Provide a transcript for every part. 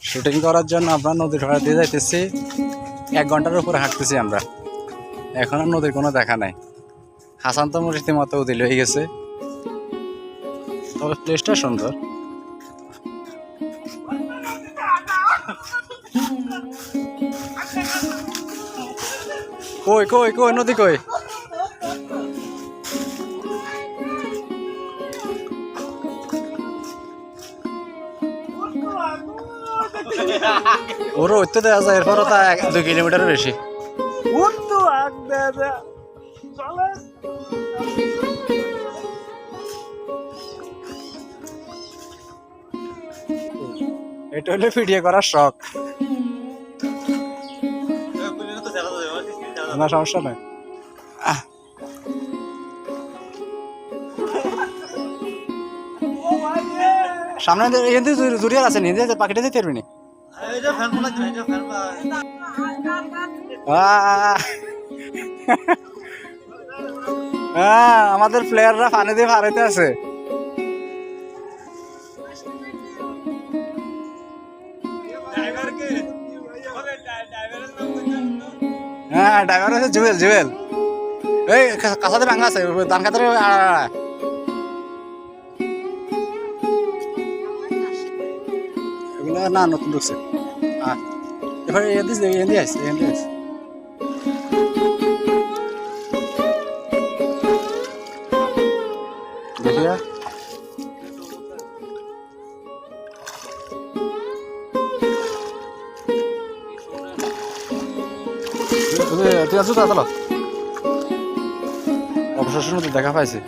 Shooting করার জন্য আমরা নদীর পাড়ে দিয়ে যাইতেছি। 1 ঘন্টার উপরে হাঁটতেছি আমরা, এখন আর নদীর কোনো দেখা নাই। হাসান তো রীতিমতো উদিল হয়ে গেছে, তবে প্লেসটা সুন্দর। কই কই কই নদী কই? ওর উঠতে দেওয়া যায়, এরপরও তা 2 কিলোমিটারের বেশি। এটা হলে ভিডিও করার শখ, না সমস্যা নাই। সামনে জুরিয়ার আছে, নিয়ে পাখিটা দিতে পারবি না। হ্যাঁ, আমাদের প্লেয়াররা পানি দিয়ে হারাইতে আছে। হ্যাঁ, ড্রাইভার হচ্ছে জুয়েল। জুয়েল এই কাছাতে ভাঙা আছে, ধান খাতে এগুলো না নতুন ঢুকছে। এবারে এনে আসছে। দেখিয়া তুই আছো তাহলে অবশেষে নদী দেখা পাইছি।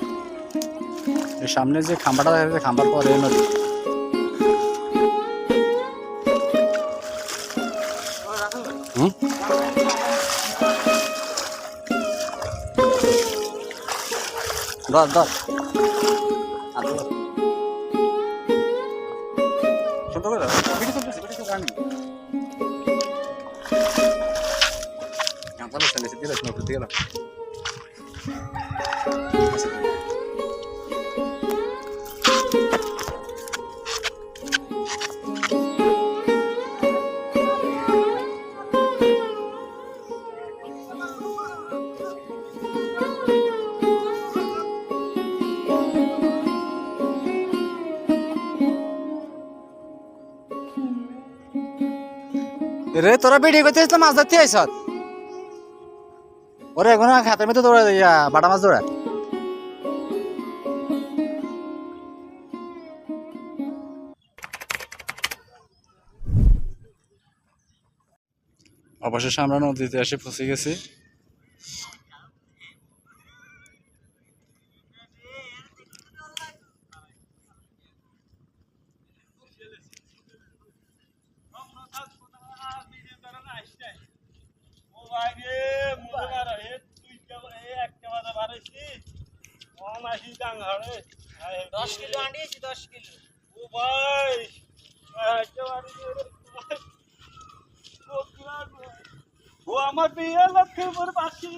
এর সামনে যে খাম্বাটা দেখা যাচ্ছে, খাম্বার পরে নদী। ধর ধর সুন্দর করে গেলাম। রে তোরা ভিডিও করতে আসলে মাছ ধরতে আইস ওরে, এখন খাতের মধ্যে দৌড়া বাটা মাছ দৌড়া। অবশেষে আমরা নদীতে এসে পৌঁছে গেছি। আমার বিয়ে লক্ষ্মীপুর বাসী।